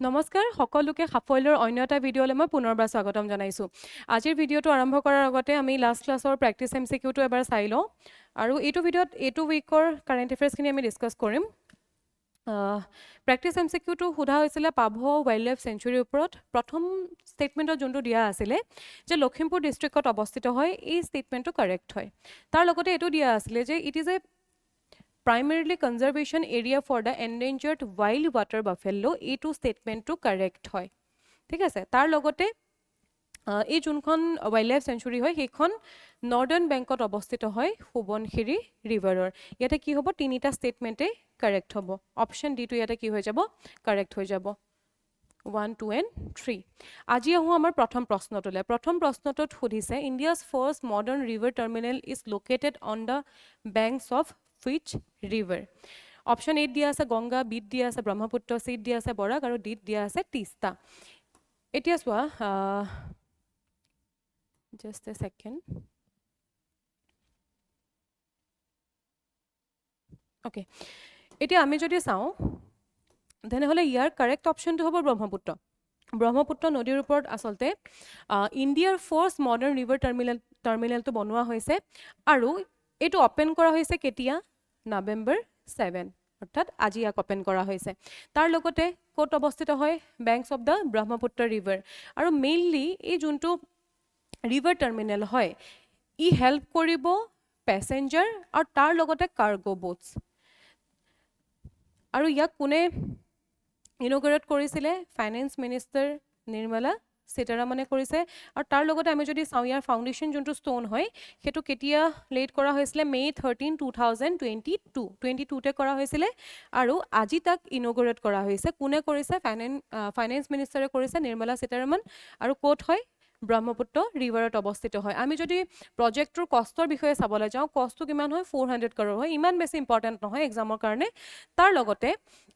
নমস্কাৰ সকলোকে সাফল্যৰ অন্য এটা ভিডিঅ'লৈ মই পুনৰবাৰ স্বাগতম জনাইছোঁ। আজিৰ ভিডিঅ'টো আৰম্ভ কৰাৰ আগতে আমি লাষ্ট ক্লাছৰ প্ৰেক্টিছ MCQটো এবাৰ চাই লওঁ আৰু এইটো ভিডিঅ'ত এইটো উইকৰ কাৰেণ্ট এফেয়াৰ্ছখিনি আমি ডিছকাছ কৰিম। প্ৰেক্টিছ MCQটো সোধা হৈছিলে পাভ ৱাইল্ড লাইফ চেঞ্চুৰীৰ ওপৰত। প্ৰথম ষ্টেটমেণ্টত যোনটো দিয়া আছিলে যে লখিমপুৰ ডিষ্ট্ৰিক্টত অৱস্থিত হয়, এই ষ্টেটমেণ্টটো কাৰেক্ট হয়। তাৰ লগতে এইটো দিয়া আছিলে যে it is a primarily conservation area for the endangered wild water buffalo, এইটো ষ্টেটমেণ্টটো কাৰেক্ট হয়। ঠিক আছে, তাৰ লগতে এই যোনখন ৱাইল্ড লাইফ চেঞ্চুৰী হয় সেইখন নৰ্দাৰ্ণ বেংকত অৱস্থিত হয় সোৱণশিৰি ৰিভাৰৰ। ইয়াতে কি হ'ব, তিনিটা ষ্টেটমেণ্টেই কাৰেক্ট হ'ব। অপশ্যন ডিটো ইয়াতে কি হৈ যাব, কাৰেক্ট হৈ যাব। 1, 2 and 3. আজি আহোঁ আমাৰ প্ৰথম প্ৰশ্নটোলৈ। প্ৰথম প্ৰশ্নটোত সুধিছে India's first modern river terminal is located on the banks of which river? Option এত দিয়া আছে গংগা, বিত দিয়া আছে ব্ৰহ্মপুত্ৰ, চিত দিয়া আছে বৰাক আৰু ডিত দিয়া আছে তিস্তা। এতিয়া চোৱা, জাষ্ট এ ছেকেণ্ড। অ'কে, এতিয়া আমি যদি চাওঁ তেনেহ'লে ইয়াৰ কাৰেক্ট অপশ্যনটো হ'ব ব্ৰহ্মপুত্ৰ। ব্ৰহ্মপুত্ৰ নদীৰ ওপৰত আচলতে ইণ্ডিয়াৰ ফাৰ্ষ্ট মডাৰ্ণ ৰিভাৰ টাৰ্মিনেলটো বনোৱা হৈছে আৰু এইটো অপেন কৰা হৈছে কেতিয়া, নৱেম্বৰ 7, অৰ্থাৎ আজি ইয়াক অপেন কৰা হৈছে। তাৰ লগতে ক'ত অৱস্থিত হয়, banks of the Brahmaputra river. আৰু মেইনলি এই যোনটো ৰিভাৰ টাৰ্মিনেল হয়, ই হেল্প কৰিব পেছেঞ্জাৰ আৰু তাৰ লগতে কাৰ্গো বোটছ। আৰু ইয়াক কোনে ইনগ্ৰেট কৰিছিলে, ফাইনেন্স মিনিষ্টাৰ নিৰ্মলা সীতাৰামনে কৰিছে। আৰু তাৰ লগতে আমি যদি চাওঁ ইয়াৰ ফাউণ্ডেশ্যন যোনটো ষ্ট'ন হয় সেইটো কেতিয়া লেট কৰা হৈছিলে, May 13, 2022তে কৰা হৈছিলে আৰু আজি তাক ইনগ্ৰেট কৰা হৈছে। কোনে কৰিছে, ফাইনেন্স মিনিষ্টাৰে কৰিছে, নিৰ্মলা সীতাৰামন। আৰু ক'ত হয়, ব্ৰহ্মপুত্ৰ ৰিভাৰত অৱস্থিত হয়। আমি যদি প্ৰজেক্টটোৰ কষ্টৰ বিষয়ে চাবলৈ যাওঁ, কষ্টটো কিমান হয়, 400 crore হয়। ইমান বেছি ইম্পৰ্টেণ্ট নহয় এক্সামৰ কাৰণে। তাৰ লগতে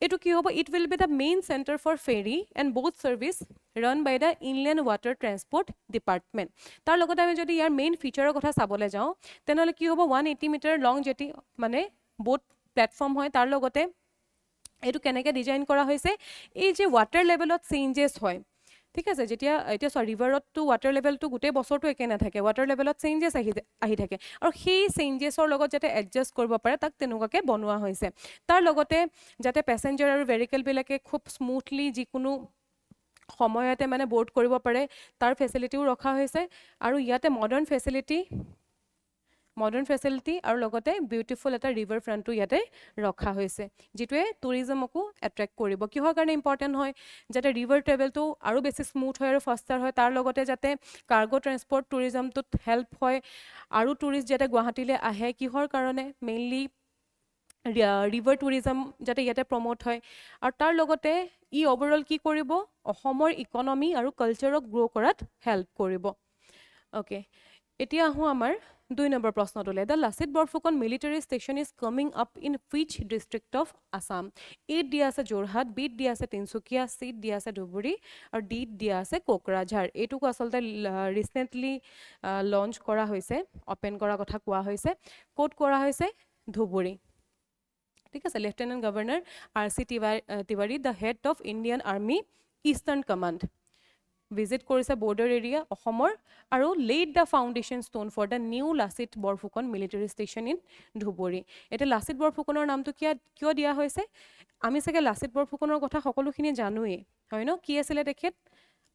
এইটো কি হ'ব, it will be the main centre for ferry and boat service run by the inland water transport department. তাৰ লগতে আমি যদি ইয়াৰ মেইন ফিচাৰৰ কথা চাবলৈ যাওঁ তেনেহ'লে কি হ'ব, 180 মিটাৰ লং জেটি মানে বোট প্লেটফৰ্ম হয়। তাৰ লগতে এইটো কেনেকৈ ডিজাইন কৰা হৈছে, এই যে ৱাটাৰ লেভেলত চেঞ্জেছ হয়, ঠিক আছে, এতিয়া চোৱা ৰিভাৰতটো ৱাটাৰ লেভেলটো গোটেই বছৰটো একে নাথাকে, ৱাটাৰ লেভেলত চেঞ্জেছ আহি থাকে আৰু সেই চেঞ্জেছৰ লগত যাতে এডজাষ্ট কৰিব পাৰে তাক তেনেকুৱাকৈ বনোৱা হৈছে। তাৰ লগতে যাতে পেছেঞ্জাৰ আৰু ভেহিকেলবিলাকে খুব স্মুথলি যিকোনো সময়তে মানে ব'ৰ্ড কৰিব পাৰে তাৰ ফেচিলিটিও ৰখা হৈছে। আৰু ইয়াতে মডাৰ্ণ ফেচিলিটি আৰু লগতে বিউটিফুল এটা ৰিভাৰ ফ্ৰণ্টটো ইয়াতে ৰখা হৈছে, যিটোৱে টুৰিজমকো এট্ৰেক্ট কৰিব। কিহৰ কাৰণে ইম্পৰ্টেণ্ট হয়, যাতে ৰিভাৰ ট্ৰেভেলটো আৰু বেছি স্মুথ হয় আৰু ফাষ্টাৰ হয়। তাৰ লগতে যাতে কাৰ্গো ট্ৰেন্সপৰ্ট টুৰিজমটোত হেল্প হয় আৰু টুৰিষ্ট যাতে গুৱাহাটীলৈ আহে। কিহৰ কাৰণে, মেইনলি ৰিভাৰ টুৰিজম যাতে ইয়াতে প্ৰমোট হয়। আৰু তাৰ লগতে ই অভাৰঅল কি কৰিব, অসমৰ ইকনমি আৰু কালচাৰক গ্ৰ' কৰাত হেল্প কৰিব। অ'কে, এতিয়া আহোঁ আমাৰ 2 নম্বৰ প্ৰশ্নটোলৈ। The Lachit Borphukan military station is coming up in which district of Assam? এত দিয়া আছে যোৰহাট, বিত দিয়া আছে তিনচুকীয়া, চিত দিয়া আছে ধুবুৰী আৰু ডিত দিয়া আছে কোকৰাঝাৰ। এইটোকো আচলতে ৰিচেণ্টলি লঞ্চ কৰা হৈছে, অপেন কৰাৰ কথা কোৱা হৈছে। ক'ত কৰা হৈছে, ধুবুৰী। ঠিক আছে, lieutenant governor R.C. Tiwari, the head of Indian army eastern command, visit কৰিছে বৰ্ডাৰ এৰিয়া অসমৰ আৰু laid the foundation stone for the new Lachit Borphukan military station in Dhubri. এতিয়া লাচিত বৰফুকনৰ নামটো কিয় দিয়া হৈছে, আমি চাগে লাচিত বৰফুকনৰ কথা সকলোখিনি জানোৱেই হয় ন। কি আছিলে তেখেত,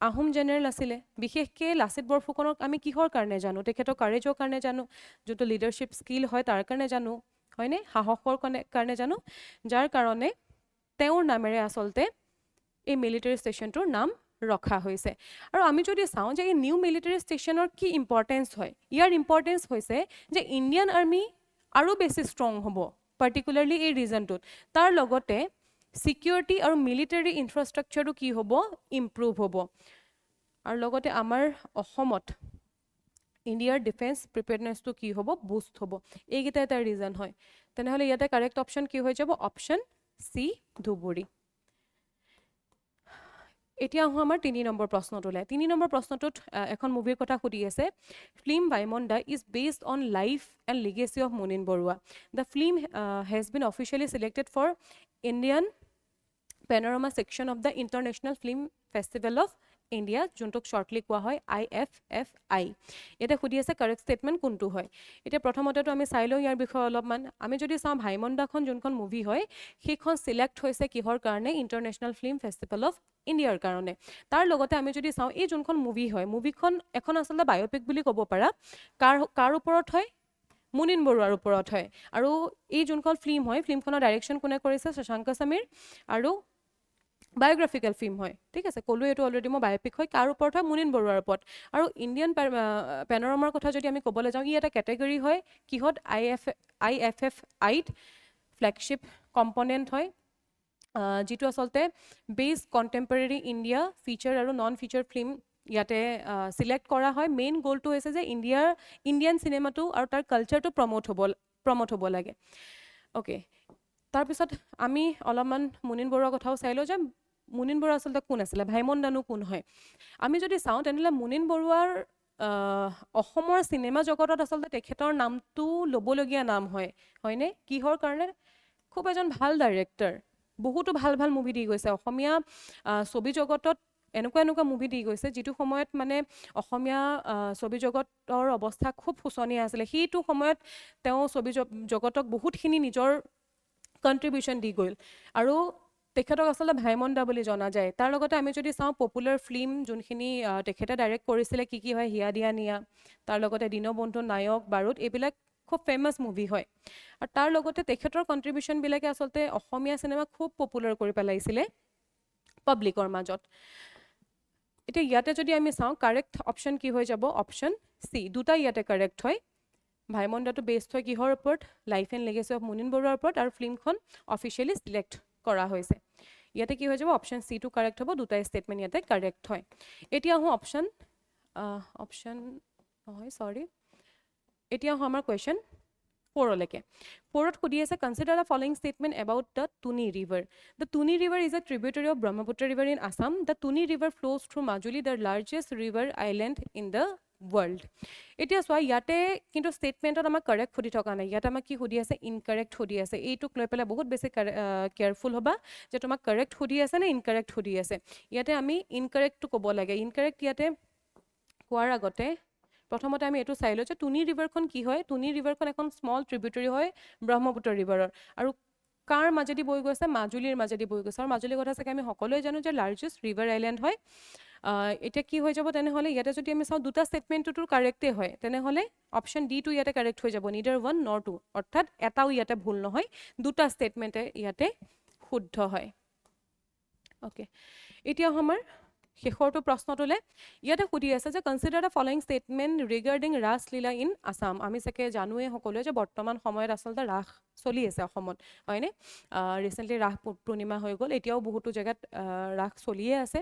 আহোম জেনেৰেল আছিলে। বিশেষকৈ লাচিত বৰফুকনক আমি কিহৰ কাৰণে জানো, তেখেতৰ কাৰেজৰ কাৰণে জানো, যোনটো লিডাৰশ্বিপ স্কিল হয় তাৰ কাৰণে জানো, হয়নে, সাহসৰ কাৰণে জানো, যাৰ কাৰণে তেওঁৰ নামেৰে আচলতে এই মিলিটাৰী ষ্টেচনটোৰ নাম ৰখা হৈছে। আৰু আমি যদি চাওঁ যে এই নিউ মিলিটাৰী ষ্টেচনৰ কি ইম্পৰ্টেঞ্চ হয়, ইয়াৰ ইম্পৰ্টেঞ্চ হৈছে যে ইণ্ডিয়ান আৰ্মি আৰু বেছি ষ্ট্ৰং হ'ব, পাৰ্টিকুলাৰলি এই ৰিজনটোত। তাৰ লগতে ছিকিউৰিটি আৰু মিলিটাৰী ইনফ্ৰাষ্ট্ৰাকচাৰটো কি হ'ব, ইম্প্ৰুভ হ'ব। আৰু লগতে আমাৰ অসমত ইণ্ডিয়াৰ ডিফেন্স প্ৰিপেয়াৰনেছটো কি হ'ব, বুষ্ট হ'ব। এইকেইটা এটা ৰিজন হয়। তেনেহ'লে ইয়াতে কাৰেক্ট অপশ্যন কি হৈ যাব, অপশ্যন চি, ধুবুৰী। এতিয়া আহোঁ আমাৰ 3 নম্বৰ প্ৰশ্নটোলৈ। 3 নম্বৰ প্ৰশ্নটোত এখন মুভিৰ কথা সুধি আছে। Film Bhaimonda is based on life and legacy of Munin Barua. The film has been officially selected for Indian panorama section of the international film festival of India, যোনটোক শ্বৰ্টলি কোৱা হয় IFFI। এতিয়া সুধি আছে কাৰেক্ট ষ্টেটমেণ্ট কোনটো হয়। এতিয়া প্ৰথমতেতো আমি চাই লওঁ ইয়াৰ বিষয়ে অলপমান। আমি যদি চাওঁ ভাইমন দাখন যোনখন মুভি হয় সেইখন চিলেক্ট হৈছে কিহৰ কাৰণে, ইণ্টাৰনেশ্যনেল ফিল্ম ফেষ্টিভেল অফ ইণ্ডিয়াৰ কাৰণে। তাৰ লগতে আমি যদি চাওঁ এই যোনখন মুভি হয়, মুভিখন এখন আচলতে বায়'পিক বুলি ক'ব পাৰা। কাৰ ওপৰত হয়, মুনীন বৰুৱাৰ ওপৰত হয়। আৰু এই যোনখন ফিল্ম হয়, ফিল্মখনৰ ডাইৰেকশ্যন কোনে কৰিছে, শশাংক সমীৰ। আৰু বায়োগ্ৰাফিকেল ফিল্ম হয়, ঠিক আছে, ক'লো এইটো অলৰেডি মই বায়োপিক হয়। কাৰ ওপৰত হয়, মুনীন বৰুৱাৰ ওপৰত। আৰু ইণ্ডিয়ান পেনোৰামাৰ কথা যদি আমি ক'বলৈ যাওঁ, ই এটা কেটেগৰী হয় কিহত, IFFIত ফ্লেগশ্বিপ কম্পনেণ্ট হয়, যিটো আচলতে বেষ্ট কণ্টেম্পৰেৰী ইণ্ডিয়া ফিচাৰ আৰু নন ফিচাৰ ফিল্ম ইয়াতে চিলেক্ট কৰা হয়। মেইন গ'লটো হৈছে যে ইণ্ডিয়ান চিনেমাটো আৰু তাৰ কালচাৰটো প্ৰমোট হ'ব লাগে। অ'কে, তাৰপিছত আমি অলপমান মুনীন বৰুৱাৰ কথাও চাই লওঁ যে মুনীন বৰুৱা আচলতে কোন আছিলে, ভাইমন দানো কোন হয়। আমি যদি চাওঁ তেনেহ'লে মুনীন বৰুৱাৰ অসমৰ চিনেমা জগতত আচলতে তেখেতৰ নামটো ল'বলগীয়া নাম হয়, হয়নে? কিহৰ কাৰণে, খুব এজন ভাল ডাইৰেক্টৰ, বহুতো ভাল ভাল মুভি দি গৈছে অসমীয়া ছবি জগতত। এনেকুৱা মুভি দি গৈছে যিটো সময়ত মানে অসমীয়া ছবি জগতৰ অৱস্থা খুব শোচনীয় আছিলে। সেইটো সময়ত তেওঁ ছবি জগতক বহুতখিনি নিজৰ কণ্ট্ৰিবিউশ্যন দি গ'ল। আৰু তেখেতক আচলতে ভাইমন দা বুলি জনা যায়। তাৰ লগতে আমি যদি চাওঁ পপুলাৰ ফিল্ম যোনখিনি তেখেতে ডাইৰেক্ট কৰিছিলে, কি হয়, হিয়া দিয়া নিয়া, তাৰ লগতে দীনবন্ধু নায়ক, বাৰুদ, এইবিলাক খুব ফেমাছ মুভি হয়। আৰু তাৰ লগতে তেখেতৰ কণ্ট্ৰিবিউশ্যনবিলাকে আচলতে অসমীয়া চিনেমা খুব পপুলাৰ কৰি পেলাইছিলে পাব্লিকৰ মাজত। এতিয়া ইয়াতে যদি আমি চাওঁ কাৰেক্ট অপশ্যন কি হৈ যাব, অপশ্যন চি, দুটা ইয়াতে কাৰেক্ট হয়। ভাইমন দাটো বেষ্ট হয় কিহৰ ওপৰত, life and legacy of Munin বৰুৱাৰ ওপৰত, আৰু ফিল্মখন অফিচিয়েলি চিলেক্ট কৰা হৈছে। ইয়াতে কি হৈ যাব, অপশ্যন চিটো কাৰেক্ট হ'ব, দুটাই ষ্টেটমেণ্ট ইয়াতে কাৰেক্ট হয়। এতিয়া আহোঁ এতিয়া আহোঁ আমাৰ কুৱেশ্যন 4লৈকে। 4ত সুধি আছে, consider the following statement about the Tuni river. The Tuni river is a tributary of Brahmaputra river in Assam. The Tuni river flows through Majuli, the largest river island in the world. এতিয়া চোৱা, ইয়াতে কিন্তু ষ্টেটমেণ্টত আমাক কাৰেক্ট সুধি থকা নাই, ইয়াতে আমাক কি সুধি আছে, ইনকাৰেক্ট সুধি আছে। এইটোক লৈ পেলাই বহুত বেছি কেয়াৰফুল হ'বা যে তোমাক কাৰেক্ট সুধি আছে নে ইনকাৰেক্ট সুধি আছে। ইয়াতে আমি ইনকাৰেক্টটো ক'ব লাগে। ইনকাৰেক্ট ইয়াতে কোৱাৰ আগতে প্ৰথমতে আমি এইটো চাই লওঁ যে টুনি ৰিভাৰখন কি হয়। টুনি ৰিভাৰখন এখন স্মল ট্ৰিবিউটাৰী হয় ব্ৰহ্মপুত্ৰ ৰিভাৰৰ, আৰু কাৰ মাজেদি বৈ গৈছে, মাজুলীৰ মাজেদি বৈ গৈছে। আৰু মাজুলীৰ কথা চাগে আমি সকলোৱে জানো যে লাৰ্জেষ্ট ৰিভাৰ আইলেণ্ড হয়। এতিয়া কি হৈ যাব তেনেহ'লে, ইয়াতে যদি আমি চাওঁ দুটা ষ্টেটমেণ্টটোতো কাৰেক্টেই হয়, তেনেহ'লে অপশ্যন ডিটো ইয়াতে কাৰেক্ট হৈ যাব, নিডাৰ 1 nor 2, অৰ্থাৎ এটাও ইয়াতে ভুল নহয়, দুটা ষ্টেটমেণ্টে ইয়াতে শুদ্ধ হয়। অ'কে, এতিয়া আমাৰ শেষৰটো প্ৰশ্নটোলৈ। ইয়াতে সুধি আছে যে consider the following statement regarding Raslila in Assam. আমি চাগে জানোৱেই সকলোৱে যে বৰ্তমান সময়ত আচলতে ৰাস চলি আছে অসমত, হয়নে? ৰিচেণ্টলি ৰাস পূৰ্ণিমা হৈ গ'ল, এতিয়াও বহুতো জেগাত ৰাস চলিয়ে আছে।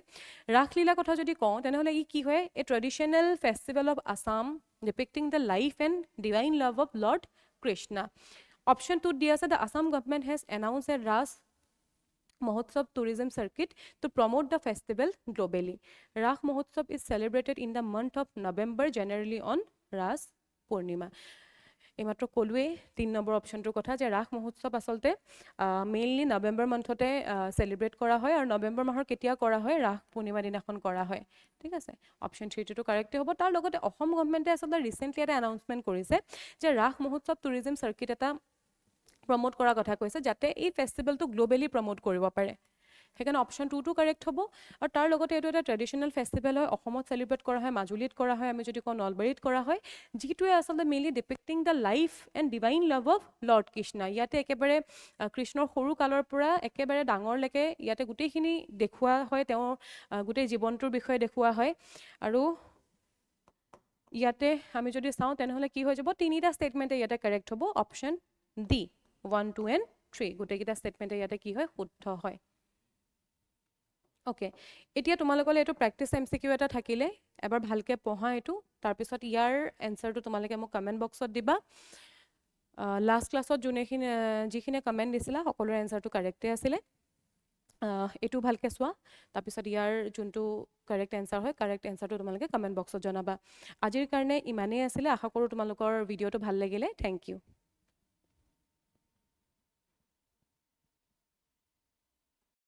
ৰাসলীলাৰ কথা যদি কওঁ তেনেহ'লে ই কি হয়, a traditional festival of Assam depicting the life and divine love of lord Krishna. Option 2ত দি আছে, the Assam government has announce a Ras Mahotsav tourism circuit to promote the festival globally. Ras Mahotsav is celebrated in the month of November, generally on Ras Purnima. এইমাত্ৰ ক'লোৱেই 3 number অপশ্যনটোৰ কথা যে ৰাস মহোৎসৱ আচলতে mainly November মান্থতে celebrate কৰা হয়, আৰু নৱেম্বৰ মাহৰ কেতিয়া কৰা হয়, ৰাস পূৰ্ণিমা দিনাখন কৰা হয়, ঠিক আছে। অপশ্যন 3টো কাৰেক্টে হ'ব। তাৰ লগতে অসম গভৰ্ণমেণ্টে আচলতে ৰিচেণ্টলি এটা এনাউন্সমেণ্ট কৰিছে যে ৰাস মহোৎসৱ টুৰিজিম চাৰ্কিট এটা প্ৰমোট কৰাৰ কথা কৈছে, যাতে এই ফেষ্টিভেলটো গ্ল'বেলি প্ৰমোট কৰিব পাৰে। সেইকাৰণে অপশ্যন 2টো কাৰেক্ট হ'ব। আৰু তাৰ লগতে এইটো এটা ট্ৰেডিশ্যনেল ফেষ্টিভেল হয়, অসমত চেলিব্ৰেট কৰা হয়, মাজুলীত কৰা হয়, আমি যদি কওঁ নলবাৰীত কৰা হয়, যিটোৱে আচলতে mainly depicting the life and divine love of lord Krishna. ইয়াতে একেবাৰে কৃষ্ণৰ সৰু কালৰ পৰা একেবাৰে ডাঙৰলৈকে ইয়াতে গোটেইখিনি দেখুওৱা হয়, তেওঁৰ গোটেই জীৱনটোৰ বিষয়ে দেখুওৱা হয়। আৰু ইয়াতে আমি যদি চাওঁ তেনেহ'লে কি হৈ যাব, 3টা ষ্টেটমেণ্টে ইয়াতে কাৰেক্ট হ'ব। অপশ্যন ডি 1, 2 and 3 গোটেইকেইটা ষ্টেটমেণ্টে ইয়াতে কি হয়, শুদ্ধ হয়। অ'কে, এতিয়া তোমালোকলৈ এইটো প্ৰেক্টিছ MCQ এটা থাকিলে, এবাৰ ভালকৈ পঢ়া এইটো, তাৰপিছত ইয়াৰ এনচাৰটো তোমালোকে মোক কমেণ্ট বক্সত দিবা। লাষ্ট ক্লাছত যিখিনিয়ে কমেণ্ট দিছিলা সকলোৰে এনচাৰটো কাৰেক্টেই আছিলে। এইটো ভালকৈ চোৱা, তাৰপিছত ইয়াৰ যোনটো কাৰেক্ট এনচাৰ হয়, কাৰেক্ট এনচাৰটো তোমালোকে কমেণ্ট বক্সত জনাবা। আজিৰ কাৰণে ইমানেই আছিলে, আশা কৰোঁ তোমালোকৰ ভিডিঅ'টো ভাল লাগিলে। Thank U.